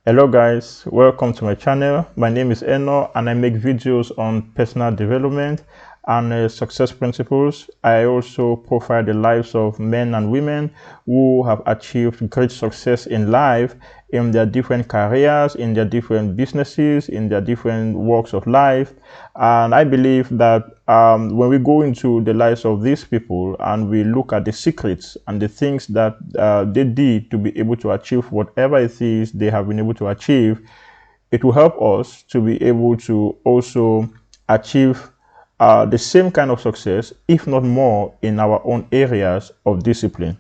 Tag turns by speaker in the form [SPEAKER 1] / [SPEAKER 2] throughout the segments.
[SPEAKER 1] Hello guys, welcome to my channel. My name is Eno and I make videos on personal development and success principles. I also profile the lives of men and women who have achieved great success in life in their different careers, in their different businesses, in their different walks of life. And I believe that when we go into the lives of these people and we look at the secrets and the things that they did to be able to achieve whatever it is they have been able to achieve, it will help us to be able to also achieve the same kind of success, if not more, in our own areas of discipline.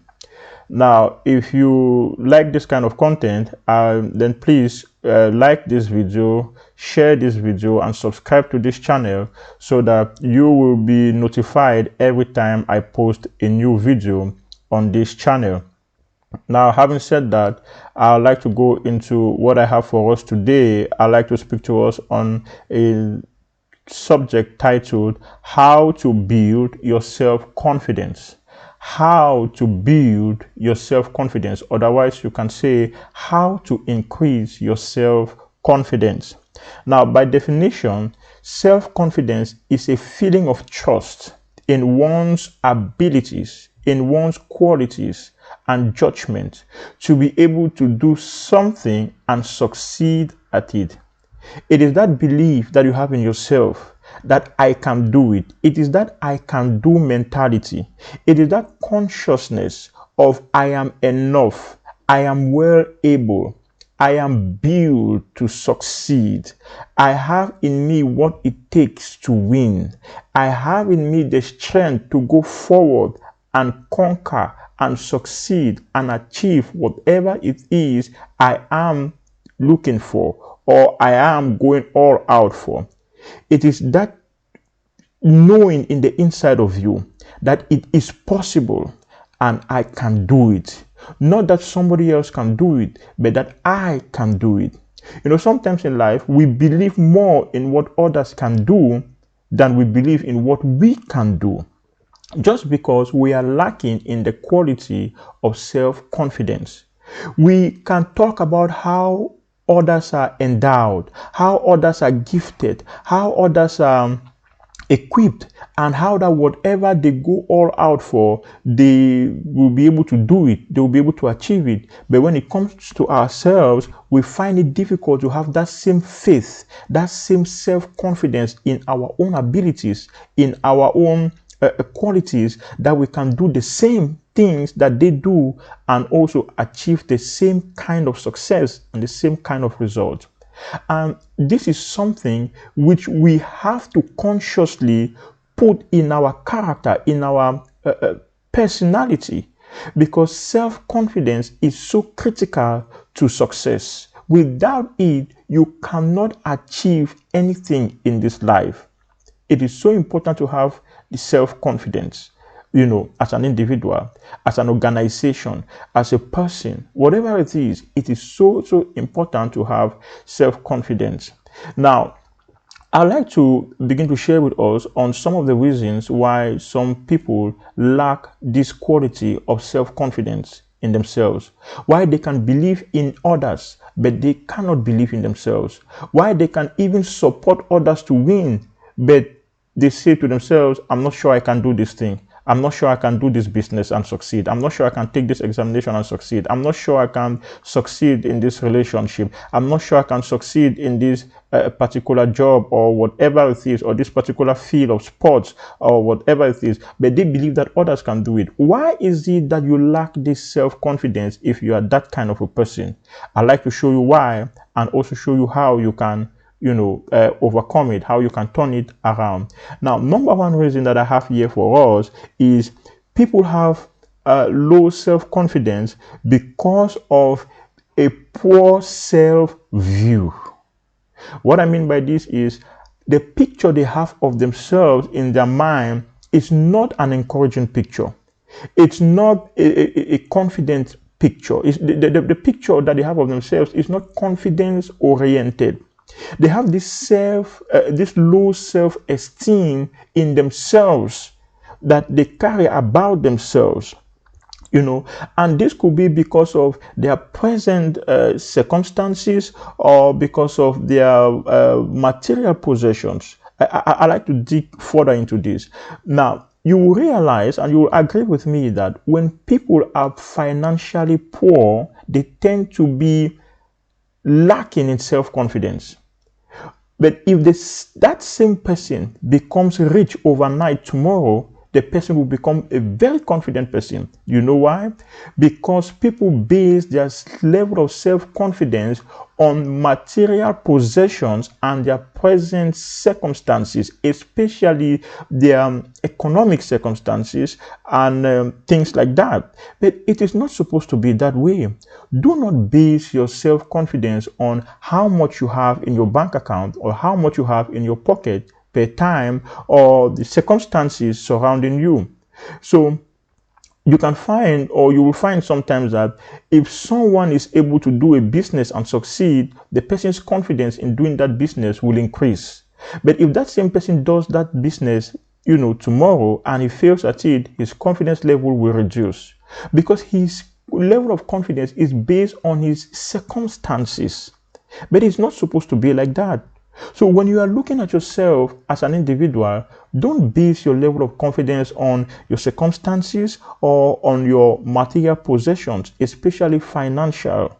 [SPEAKER 1] Now, if you like this kind of content, then please like this video, share this video, and subscribe to this channel so that you will be notified every time I post a new video on this channel. Now, having said that, I'd like to go into what I have for us today. I'd like to speak to us on a subject titled How to Build Your Self-Confidence. How to build your self-confidence. Otherwise, you can say how to increase your self-confidence. Now, by definition, self-confidence is a feeling of trust in one's abilities, in one's qualities and judgment to be able to do something and succeed at it. It is that belief that you have in yourself that I can do it. It is that I can do mentality. It is that consciousness of I am enough. I am well able. I am built to succeed. I have in me what it takes to win. I have in me the strength to go forward and conquer and succeed and achieve whatever it is I am looking for or I am going all out for. It is that knowing in the inside of you that it is possible and I can do it. Not that somebody else can do it, but that I can do it. You know, sometimes in life, we believe more in what others can do than we believe in what we can do, just because we are lacking in the quality of self-confidence. We can talk about how others are endowed, how others are gifted, how others are equipped, and how that whatever they go all out for, they will be able to do it, they will be able to achieve it. But when it comes to ourselves, we find it difficult to have that same faith, that same self-confidence in our own abilities, in our own qualities, that we can do the same things that they do and also achieve the same kind of success and the same kind of result. And this is something which we have to consciously put in our character, in our personality, because self-confidence is so critical to success. Without it, you cannot achieve anything in this life. It is so important to have the self-confidence, you know, as an individual, as an organization, as a person, whatever it is so important to have self-confidence. Now, I'd like to begin to share with us on some of the reasons why some people lack this quality of self-confidence in themselves, why they can believe in others, but they cannot believe in themselves, why they can even support others to win, but they say to themselves, I'm not sure I can do this thing. I'm not sure I can do this business and succeed. I'm not sure I can take this examination and succeed. I'm not sure I can succeed in this relationship. I'm not sure I can succeed in this particular job or whatever it is, or this particular field of sports or whatever it is. But they believe that others can do it. Why is it that you lack this self-confidence if you are that kind of a person? I'd like to show you why and also show you how you can overcome it, how you can turn it around. Now, number one reason that I have here for us is people have low self-confidence because of a poor self-view. What I mean by this is the picture they have of themselves in their mind is not an encouraging picture. It's not a confident picture. It's the picture that they have of themselves is not confidence oriented. They have this low self-esteem in themselves that they carry about themselves. and this could be because of their present circumstances or because of their material possessions. I like to dig further into this. Now, you will realize and you will agree with me that when people are financially poor, they tend to be lacking in self-confidence. But if that same person becomes rich overnight tomorrow, the person will become a very confident person. You know why? Because people base their level of self-confidence on material possessions and their present circumstances, especially their economic circumstances and things like that. But it is not supposed to be that way. Do not base your self-confidence on how much you have in your bank account or how much you have in your pocket per time or the circumstances surrounding you. So you can find, or you will find sometimes, that if someone is able to do a business and succeed, the person's confidence in doing that business will increase. But if that same person does that business, tomorrow, and he fails at it, his confidence level will reduce because his level of confidence is based on his circumstances. But it's not supposed to be like that. So when you are looking at yourself as an individual, don't base your level of confidence on your circumstances or on your material possessions, especially financial.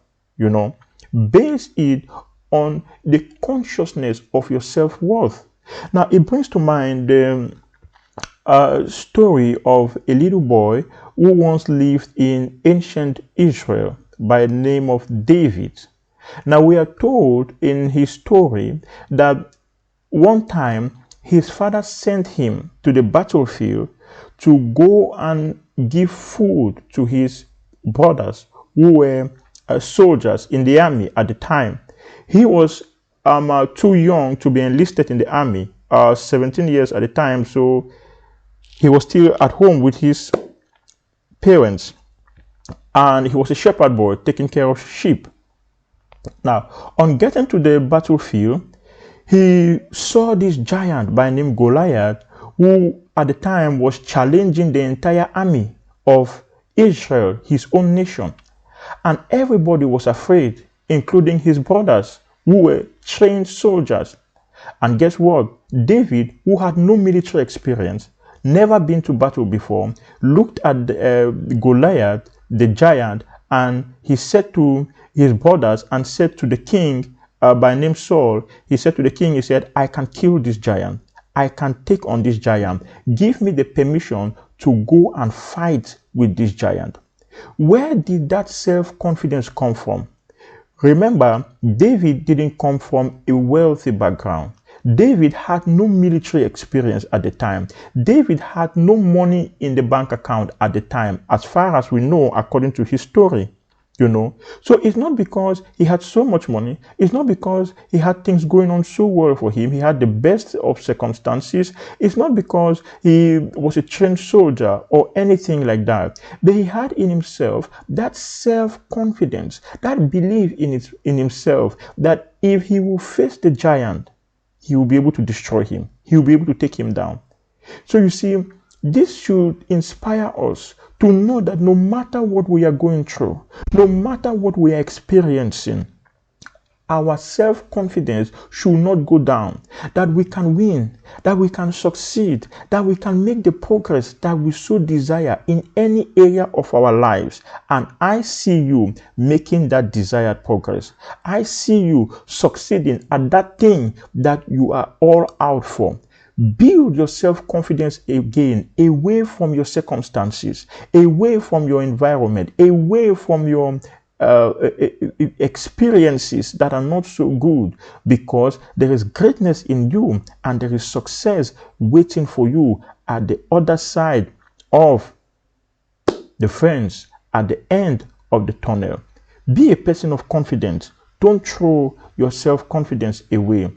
[SPEAKER 1] Base it on the consciousness of your self-worth. Now, it brings to mind the story of a little boy who once lived in ancient Israel by the name of David. Now, we are told in his story that one time his father sent him to the battlefield to go and give food to his brothers who were soldiers in the army at the time. He was too young to be enlisted in the army, 17 years at the time, so he was still at home with his parents, and he was a shepherd boy taking care of sheep. Now, on getting to the battlefield, he saw this giant by name Goliath, who at the time was challenging the entire army of Israel, his own nation. And everybody was afraid, including his brothers, who were trained soldiers. And guess what? David, who had no military experience, never been to battle before, looked at Goliath, the giant, and he said to his brothers and said to the king by name Saul, he said to the king, he said, I can kill this giant. I can take on this giant. Give me the permission to go and fight with this giant. Where did that self-confidence come from? Remember, David didn't come from a wealthy background. David had no military experience at the time. David had no money in the bank account at the time, as far as we know, according to his story. So it's not because he had so much money. It's not because he had things going on so well for him. He had the best of circumstances. It's not because he was a trained soldier or anything like that. But he had in himself that self-confidence, that belief in himself, that if he will face the giant, he will be able to destroy him. He will be able to take him down. So you see, this should inspire us to know that no matter what we are going through, no matter what we are experiencing, our self-confidence should not go down, that we can win, that we can succeed, that we can make the progress that we so desire in any area of our lives. And I see you making that desired progress. I see you succeeding at that thing that you are all out for. Build your self-confidence again, away from your circumstances, away from your environment, away from your experiences that are not so good, because there is greatness in you and there is success waiting for you at the other side of the fence, at the end of the tunnel. Be a person of confidence. Don't throw your self-confidence away.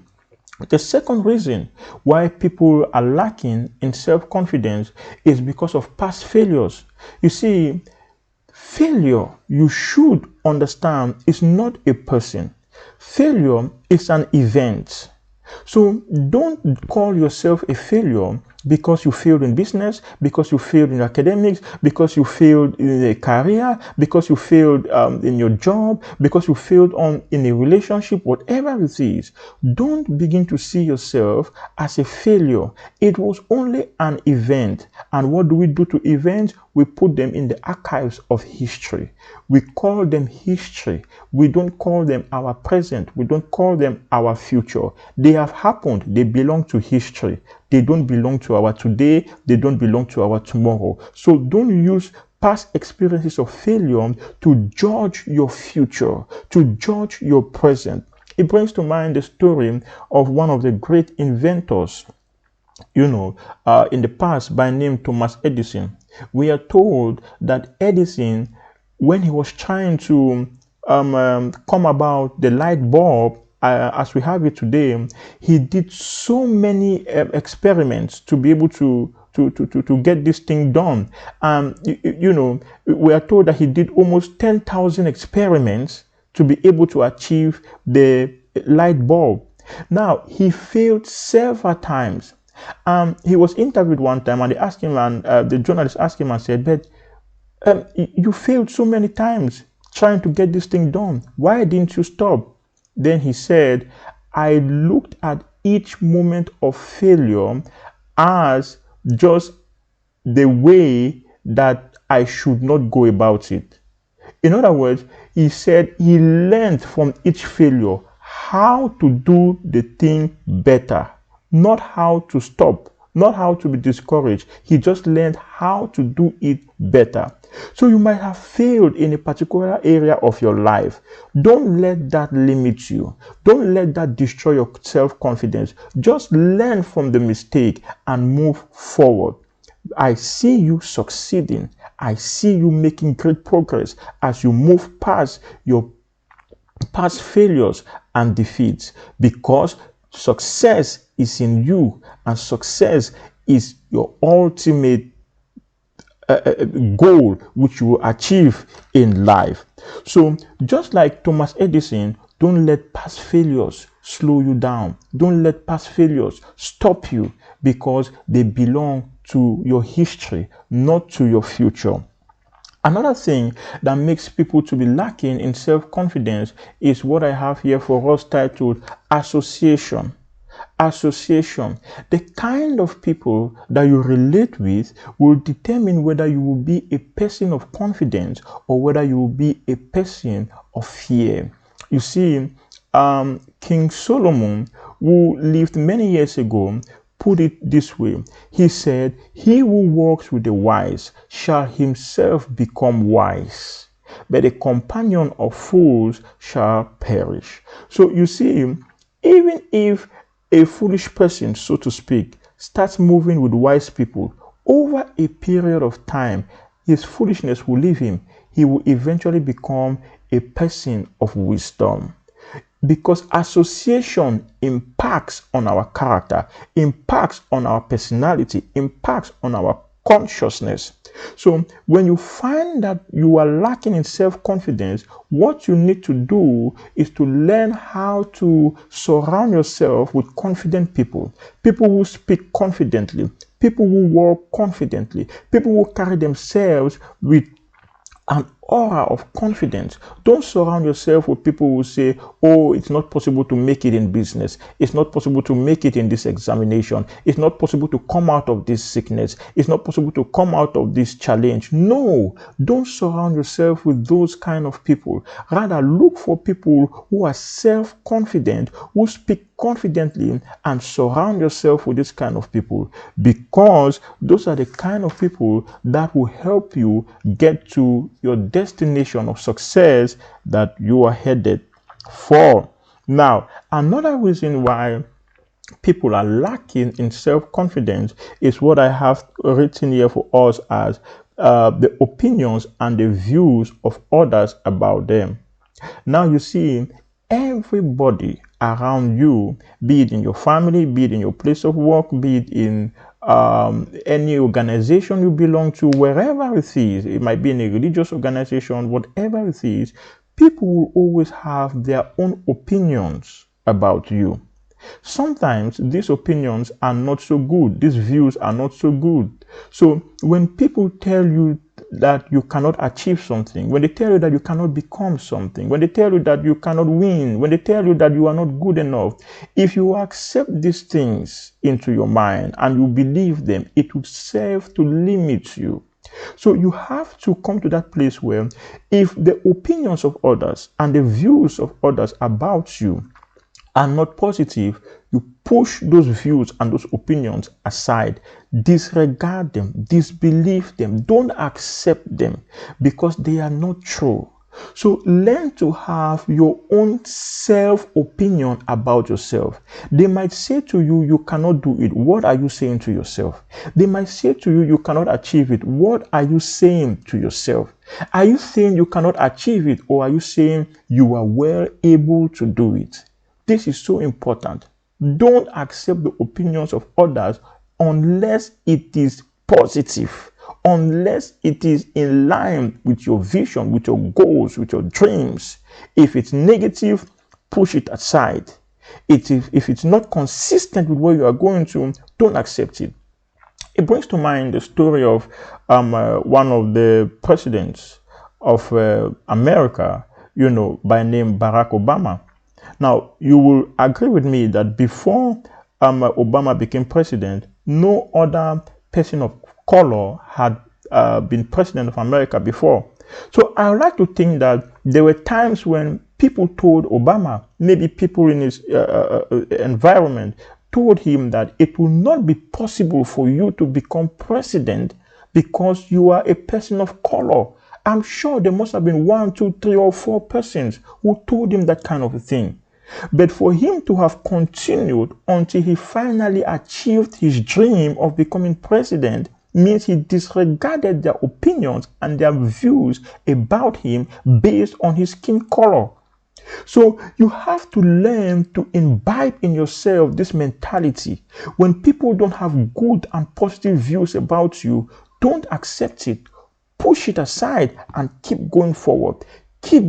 [SPEAKER 1] The second reason why people are lacking in self-confidence is because of past failures. You see, failure, you should understand, is not a person. Failure is an event. So don't call yourself a failure because you failed in business, because you failed in academics, because you failed in a career, because you failed in your job, because you failed in a relationship, whatever it is, don't begin to see yourself as a failure. It was only an event. And what do we do to events? We put them in the archives of history. We call them history. We don't call them our present. We don't call them our future. They have happened. They belong to history. They don't belong to our today. They don't belong to our tomorrow. So don't use past experiences of failure to judge your future, to judge your present. It brings to mind the story of one of the great inventors, in the past, by name Thomas Edison. We are told that Edison, when he was trying to come about the light bulb as we have it today, he did so many experiments to be able to get this thing done. We are told that he did almost 10,000 experiments to be able to achieve the light bulb. Now, he failed several times. He was interviewed one time, and they asked him, and the journalist asked him and said, "But you failed so many times trying to get this thing done. Why didn't you stop?" Then he said, "I looked at each moment of failure as just the way that I should not go about it." In other words, he said he learned from each failure how to do the thing better, not how to stop, not how to be discouraged. He just learned how to do it better. So you might have failed in a particular area of your life. Don't let that limit you. Don't let that destroy your self-confidence. Just learn from the mistake and move forward. I see you succeeding. I see you making great progress as you move past your past failures and defeats, because success is in you, and success is your ultimate goal which you will achieve in life. So just like Thomas Edison, don't let past failures slow you down. Don't let past failures stop you, because they belong to your history, not to your future. Another thing that makes people to be lacking in self-confidence is what I have here for us titled association. Association. The kind of people that you relate with will determine whether you will be a person of confidence or whether you will be a person of fear. You see, King Solomon, who lived many years ago, put it this way. He said, "He who walks with the wise shall himself become wise, but the companion of fools shall perish." So you see, even if a foolish person, so to speak, starts moving with wise people, over a period of time, his foolishness will leave him. He will eventually become a person of wisdom. Because association impacts on our character, impacts on our personality, impacts on our consciousness. So when you find that you are lacking in self-confidence, what you need to do is to learn how to surround yourself with confident people, people who speak confidently, people who walk confidently, people who carry themselves with an aura of confidence. Don't surround yourself with people who say, "Oh, it's not possible to make it in business. It's not possible to make it in this examination. It's not possible to come out of this sickness. It's not possible to come out of this challenge." No, don't surround yourself with those kind of people. Rather, look for people who are self-confident, who speak confidently, and surround yourself with this kind of people, because those are the kind of people that will help you get to your destination of success that you are headed for. Now, another reason why people are lacking in self-confidence is what I have written here for us as the opinions and the views of others about them. Now you see, everybody around you, be it in your family, be it in your place of work, be it in any organization you belong to, wherever it is, it might be in a religious organization, whatever it is, people will always have their own opinions about you. Sometimes these opinions are not so good. These views are not so good. So when people tell you that you cannot achieve something, when they tell you that you cannot become something, when they tell you that you cannot win, when they tell you that you are not good enough, if you accept these things into your mind and you believe them, it would serve to limit you. So you have to come to that place where if the opinions of others and the views of others about you are not positive, you push those views and those opinions aside, disregard them, disbelieve them, don't accept them because they are not true. So learn to have your own self-opinion about yourself. They might say to you, you cannot do it. What are you saying to yourself? They might say to you, you cannot achieve it. What are you saying to yourself? Are you saying you cannot achieve it, or are you saying you are well able to do it? This is so important. Don't accept the opinions of others unless it is positive, unless it is in line with your vision, with your goals, with your dreams. If it's negative, push it aside. If it's not consistent with where you are going to, don't accept it. It brings to mind the story of one of the presidents of America, by name Barack Obama. Now, you will agree with me that before Obama became president, no other person of color had been president of America before. So I would like to think that there were times when people told Obama, maybe people in his environment, told him that it will not be possible for you to become president because you are a person of color. I'm sure there must have been 1, 2, 3, or 4 persons who told him that kind of a thing. But for him to have continued until he finally achieved his dream of becoming president means he disregarded their opinions and their views about him based on his skin color. So you have to learn to imbibe in yourself this mentality. When people don't have good and positive views about you, don't accept it. Push it aside and keep going forward. Keep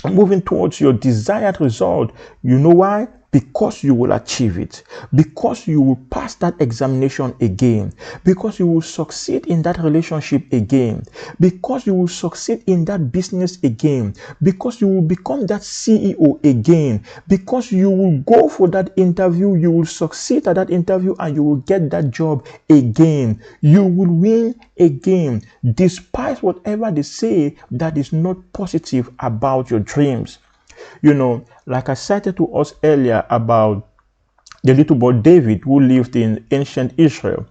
[SPEAKER 1] moving towards your desired result. You know why? Because you will achieve it, because you will pass that examination again, because you will succeed in that relationship again, because you will succeed in that business again, because you will become that CEO again, because you will go for that interview, you will succeed at that interview, and you will get that job again. You will win again, despite whatever they say that is not positive about your dreams. Like I cited to us earlier about the little boy David who lived in ancient Israel.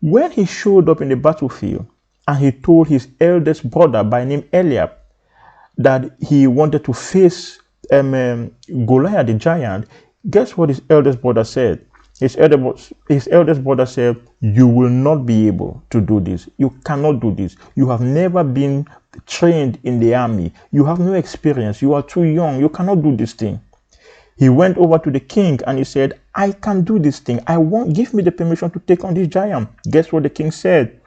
[SPEAKER 1] When he showed up in the battlefield and he told his eldest brother by name Eliab that he wanted to face Goliath the giant, guess what his eldest brother said? His eldest brother said, you will not be able to do this. You cannot do this. You have never been trained in the army. You have no experience. You are too young. You cannot do this thing. He went over to the king and he said, I can do this thing. Give me the permission to take on this giant. Guess what the king said?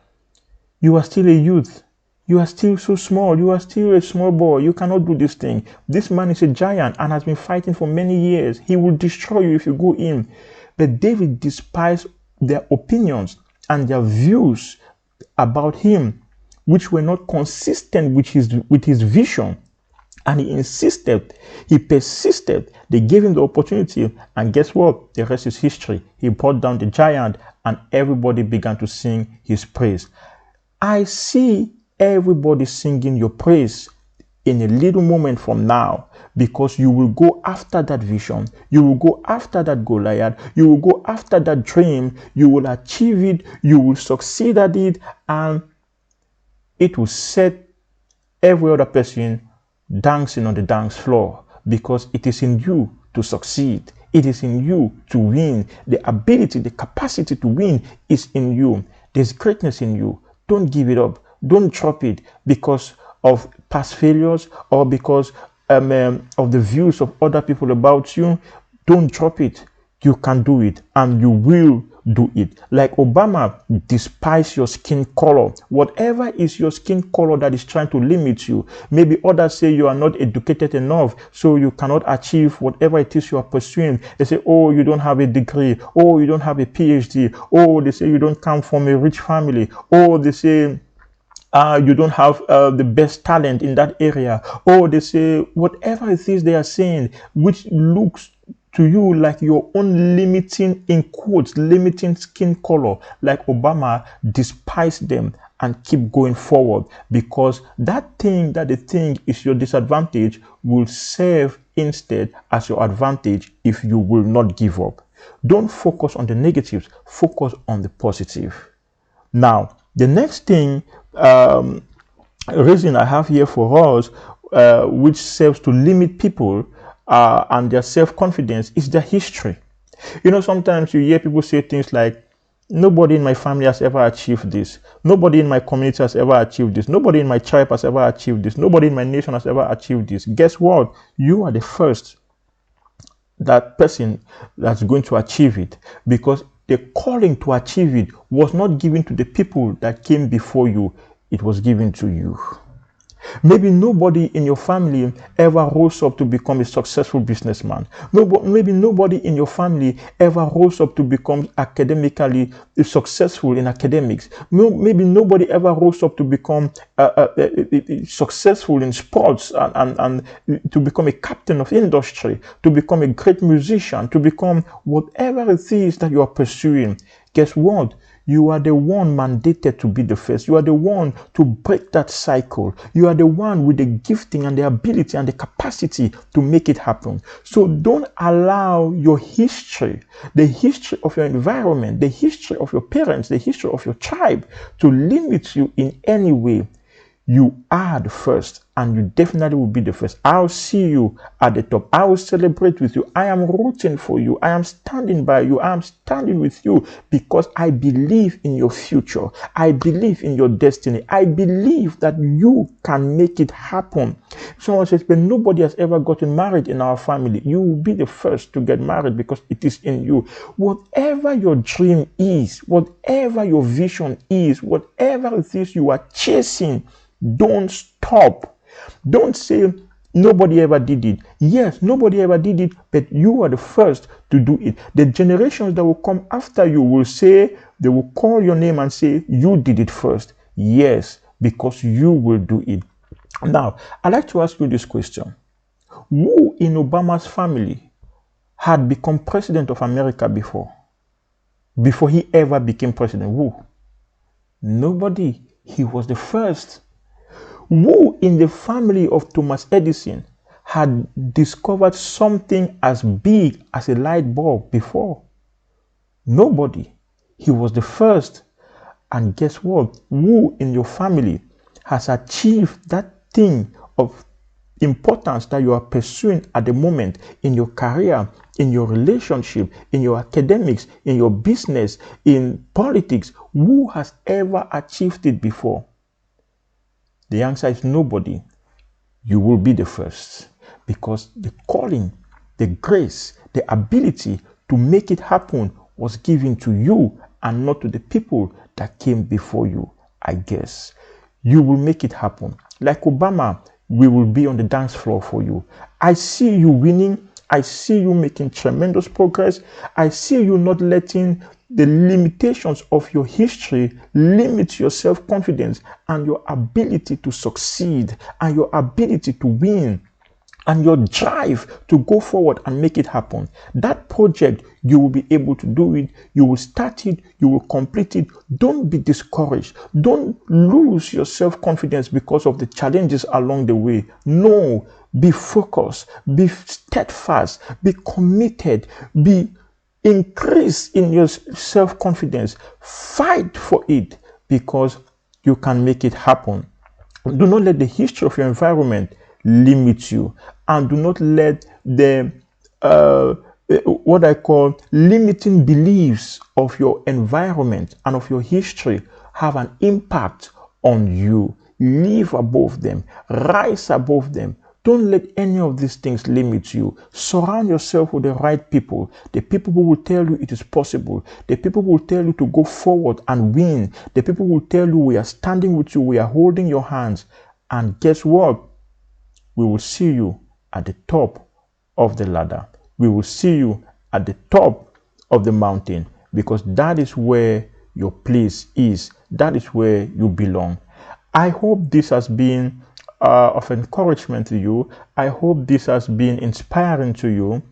[SPEAKER 1] You are still a youth. You are still so small. You are still a small boy. You cannot do this thing. This man is a giant and has been fighting for many years. He will destroy you if you go in. But David despised their opinions and their views about him, which were not consistent with his vision. And he insisted, he persisted. They gave him the opportunity, and guess what? The rest is history. He brought down the giant, and everybody began to sing his praise. I see everybody singing your praise in a little moment from now, because you will go after that vision, you will go after that Goliath, you will go after that dream, you will achieve it, you will succeed at it, and it will set every other person dancing on the dance floor, because it is in you to succeed. It is in you to win. The ability, the capacity to win is in you. There's greatness in you. Don't give it up. Don't drop it because of past failures or because of the views of other people about you. Don't drop it. you can do it, and you will do it. Like Obama, despise your skin color. Whatever is your skin color that is trying to limit you. Maybe others say you are not educated enough, so you cannot achieve whatever it is you are pursuing. They say, oh, you don't have a degree. Oh, you don't have a PhD. Oh, they say you don't come from a rich family. Oh, they say you don't have the best talent in that area. Or they say whatever it is they are saying, which looks to you like your own limiting, in quotes, limiting skin color. Like Obama, despise them and keep going forward, because that thing that they think is your disadvantage will serve instead as your advantage if you will not give up. Don't focus on the negatives, focus on the positive. Now, the next thing, reason I have here for us, which serves to limit people and their self-confidence, is their history. You know, sometimes you hear people say things like, nobody in my family has ever achieved this. Nobody in my community has ever achieved this. Nobody in my tribe has ever achieved this. Nobody in my nation has ever achieved this. Guess what? You are the first that person that's going to achieve it, because the calling to achieve it was not given to the people that came before you, it was given to you. Maybe nobody in your family ever rose up to become a successful businessman. Maybe nobody in your family ever rose up to become academically successful in academics. Maybe nobody ever rose up to become successful in sports and to become a captain of industry, to become a great musician, to become whatever it is that you are pursuing. Guess what? You are the one mandated to be the first. You are the one to break that cycle. You are the one with the gifting and the ability and the capacity to make it happen. So don't allow your history, the history of your environment, the history of your parents, the history of your tribe to limit you in any way. You are the first, and you definitely will be the first. I'll see you at the top. I will celebrate with you. I am rooting for you. I am standing by you. I am standing with you because I believe in your future. I believe in your destiny. I believe that you can make it happen. Someone says, but nobody has ever gotten married in our family. You will be the first to get married because it is in you. Whatever your dream is, whatever your vision is, whatever it is you are chasing, don't stop. Don't say nobody ever did it. Yes, nobody ever did it, but you are the first to do it. The generations that will come after you will say, they will call your name and say, you did it first. Yes, because you will do it. Now, I'd like to ask you this question. Who in Obama's family had become president of America before he ever became president? Who? Nobody. He was the first. Who in the family of Thomas Edison had discovered something as big as a light bulb before? Nobody. He was the first. And guess what? Who in your family has achieved that thing of importance that you are pursuing at the moment in your career, in your relationship, in your academics, in your business, in politics? Who has ever achieved it before? The answer is nobody. You will be the first, because the calling, the grace, the ability to make it happen was given to you and not to the people that came before you. I guess you will make it happen. Like Obama, we will be on the dance floor for you. I see you winning. I see you making tremendous progress. I see you not letting the limitations of your history limit your self-confidence and your ability to succeed and your ability to win and your drive to go forward and make it happen. That project, you will be able to do it. You will start it. You will complete it. Don't be discouraged. Don't lose your self-confidence because of the challenges along the way. No, be focused, be steadfast, be committed, be increase in your self-confidence. Fight for it because you can make it happen. Do not let the history of your environment limit you, and do not let the what I call limiting beliefs of your environment and of your history have an impact on you. Live above them, rise above them. Don't let any of these things limit you. Surround yourself with the right people, the people who will tell you it is possible, the people who will tell you to go forward and win, the people who will tell you we are standing with you, we are holding your hands. And guess what? We will see you at the top of the ladder. We will see you at the top of the mountain, because that is where your place is. That is where you belong. I hope this has been of encouragement to you. I hope this has been inspiring to you.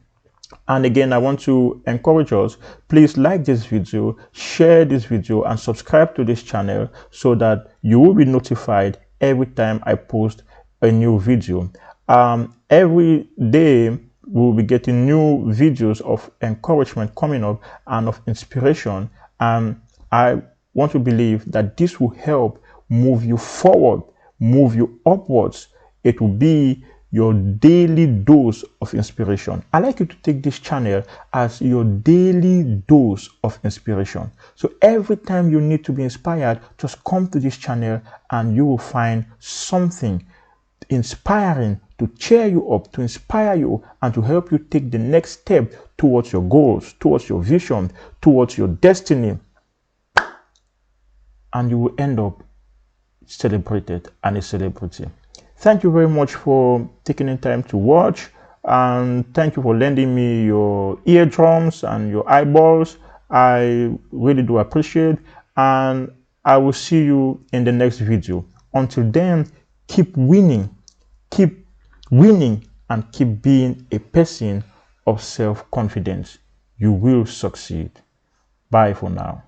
[SPEAKER 1] And again, I want to encourage us, please like this video, share this video, and subscribe to this channel so that you will be notified every time I post a new video. Every day we'll be getting new videos of encouragement coming up and of inspiration. And I want to believe that this will help move you forward, move you upwards. It will be your daily dose of inspiration. I like you to take this channel as your daily dose of inspiration. So every time you need to be inspired, just come to this channel and you will find something inspiring to cheer you up, to inspire you, and to help you take the next step towards your goals, towards your vision, towards your destiny. And you will end up celebrated and a celebrity. Thank you very much for taking the time to watch, and thank you for lending me your eardrums and your eyeballs. I really do appreciate, and I will see you in the next video. Until then, keep winning, and keep being a person of self-confidence. You will succeed. Bye for now.